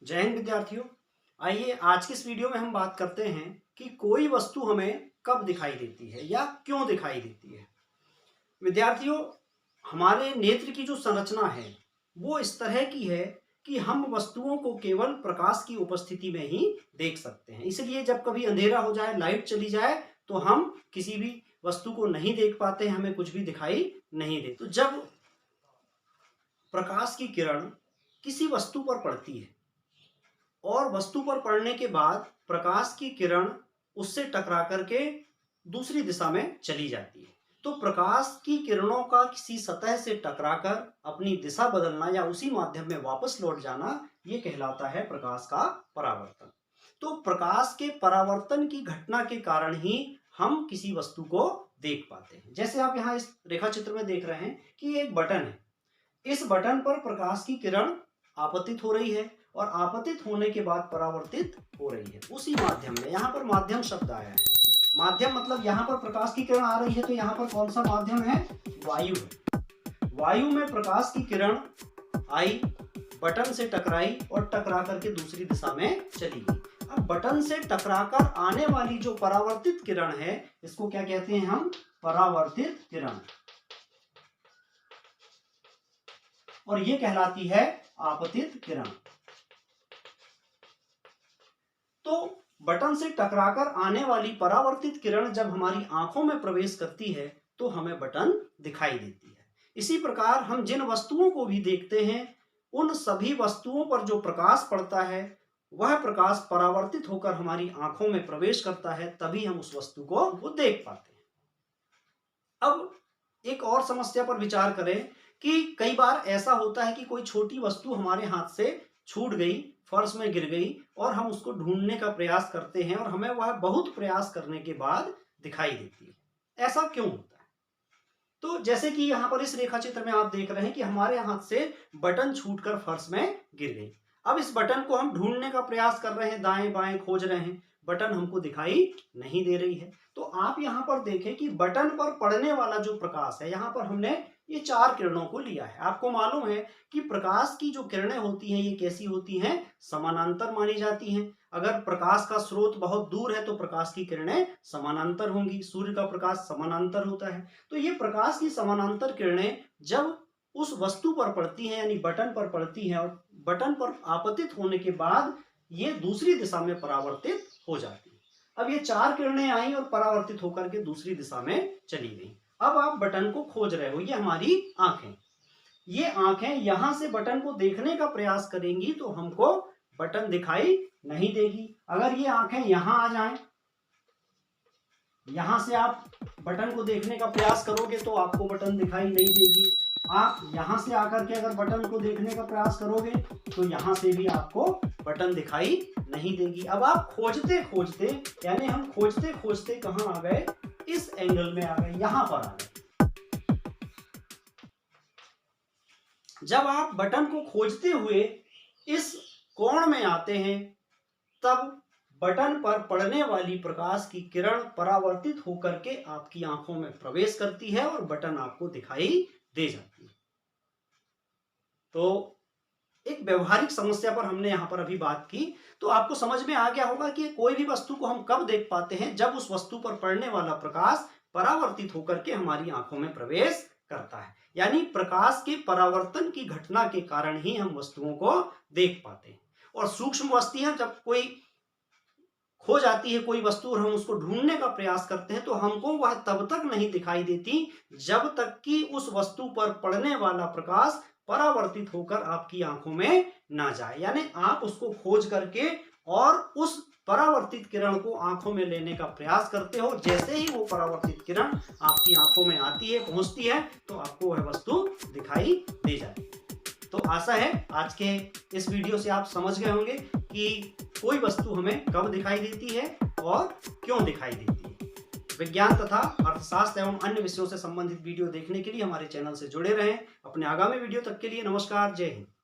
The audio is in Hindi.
जय हिंद विद्यार्थियों। आइए आज की इस वीडियो में हम बात करते हैं कि कोई वस्तु हमें कब दिखाई देती है या क्यों दिखाई देती है। विद्यार्थियों, हमारे नेत्र की जो संरचना है वो इस तरह की है कि हम वस्तुओं को केवल प्रकाश की उपस्थिति में ही देख सकते हैं। इसलिए जब कभी अंधेरा हो जाए, लाइट चली जाए, तो हम किसी भी वस्तु को नहीं देख पाते हैं, हमें कुछ भी दिखाई नहीं दे। तो जब प्रकाश की किरण किसी वस्तु पर पड़ती है और वस्तु पर पड़ने के बाद प्रकाश की किरण उससे टकरा करके दूसरी दिशा में चली जाती है, तो प्रकाश की किरणों का किसी सतह से टकराकर अपनी दिशा बदलना या उसी माध्यम में वापस लौट जाना, ये कहलाता है प्रकाश का परावर्तन। तो प्रकाश के परावर्तन की घटना के कारण ही हम किसी वस्तु को देख पाते हैं। जैसे आप यहाँ इस रेखा चित्र में देख रहे हैं कि एक बटन है। इस बटन पर प्रकाश की किरण आपतित हो रही है और आपतित होने के बाद परावर्तित हो रही है उसी माध्यम में। यहाँ पर माध्यम शब्द आया है। माध्यम मतलब यहाँ पर प्रकाश की किरण आ रही है, तो यहाँ पर कौन सा माध्यम है? वायु है। वायु में प्रकाश की किरण आई, बटन से टकराई और टकरा करके दूसरी दिशा में चली गई। अब बटन से टकराकर आने वाली जो परावर्तित किरण है, इसको क्या कहते हैं हम? परावर्तित किरण। और ये कहलाती है आपतित किरण। तो बटन से टकराकर आने वाली परावर्तित किरण जब हमारी आंखों में प्रवेश करती है तो हमें बटन दिखाई देती है। इसी प्रकार हम जिन वस्तुओं को भी देखते हैं, उन सभी वस्तुओं पर जो प्रकाश पड़ता है वह प्रकाश परावर्तित होकर हमारी आंखों में प्रवेश करता है, तभी हम उस वस्तु को देख पाते हैं। अब एक और समस्या पर विचार करें कि कई बार ऐसा होता है कि कोई छोटी वस्तु हमारे हाथ से छूट गई, फर्श में गिर गई और हम उसको ढूंढने का प्रयास करते हैं और हमें वह बहुत प्रयास करने के बाद दिखाई देती है। ऐसा क्यों होता है? तो जैसे कि यहाँ पर इस रेखा चित्र में आप देख रहे हैं कि हमारे हाथ से बटन छूटकर फर्श में गिर गई। अब इस बटन को हम ढूंढने का प्रयास कर रहे हैं, दाएं बाएं खोज रहे हैं, बटन हमको दिखाई नहीं दे रही है। तो आप यहाँ पर देखें कि बटन पर पड़ने वाला जो प्रकाश है, यहाँ पर हमने ये 4 किरणों को लिया है। आपको मालूम है कि प्रकाश की जो किरणें होती हैं ये कैसी होती हैं? समानांतर मानी जाती हैं। अगर प्रकाश का स्रोत बहुत दूर है तो प्रकाश की किरणें समानांतर होंगी। सूर्य का प्रकाश समानांतर होता है। तो ये प्रकाश की समानांतर किरणें जब उस वस्तु पर पड़ती हैं, यानी बटन पर पड़ती हैं, और बटन पर आपतित होने के बाद ये दूसरी दिशा में परावर्तित हो जाती है। अब ये 4 किरणें आई और परावर्तित होकर के दूसरी दिशा में चली गई। अब आप बटन को खोज रहे हो, ये हमारी आंखें। ये आंखें यहां से बटन को देखने का प्रयास करेंगी तो हमको बटन दिखाई नहीं देगी। अगर ये आंखें यहां आ जाएं, यहां से आप बटन को देखने का प्रयास करोगे तो आपको बटन दिखाई नहीं देगी। आप यहां से आकर के अगर बटन को देखने का प्रयास करोगे तो यहां से भी आपको बटन दिखाई नहीं देगी। अब आप खोजते खोजते, यानी हम खोजते खोजते कहां आ गए? इस एंगल में आ गए, यहां पर आ गए। जब आप बटन को खोजते हुए इस कोण में आते हैं, तब बटन पर पड़ने वाली प्रकाश की किरण परावर्तित होकर के आपकी आंखों में प्रवेश करती है और बटन आपको दिखाई दे जाती है। तो एक व्यवहारिक समस्या पर हमने यहां पर अभी बात की, तो आपको समझ में आ गया होगा कि कोई भी वस्तु को हम कब देख पाते हैं? जब उस वस्तु पर पड़ने वाला प्रकाश परावर्तित होकर के हमारी आंखों में प्रवेश करता है। यानी प्रकाश के परावर्तन की घटना के कारण ही हम वस्तुओं को देख पाते हैं। और सूक्ष्म वस्तुएं जब कोई खो जाती है, कोई वस्तु, और हम उसको ढूंढने का प्रयास करते हैं, तो हमको वह तब तक नहीं दिखाई देती जब तक कि उस वस्तु पर पड़ने वाला प्रकाश परावर्तित होकर आपकी आंखों में ना जाए। यानी आप उसको खोज करके और उस परावर्तित किरण को आंखों में लेने का प्रयास करते हो। जैसे ही वो परावर्तित किरण आपकी आंखों में आती है, पहुंचती है, तो आपको वह वस्तु दिखाई दे जाती है। तो आशा है आज के इस वीडियो से आप समझ गए होंगे कि कोई वस्तु हमें कब दिखाई देती है और क्यों दिखाई देती है। विज्ञान तथा अर्थशास्त्र एवं अन्य विषयों से संबंधित वीडियो देखने के लिए हमारे चैनल से जुड़े रहें। अपने आगामी वीडियो तक के लिए नमस्कार, जय हिंद।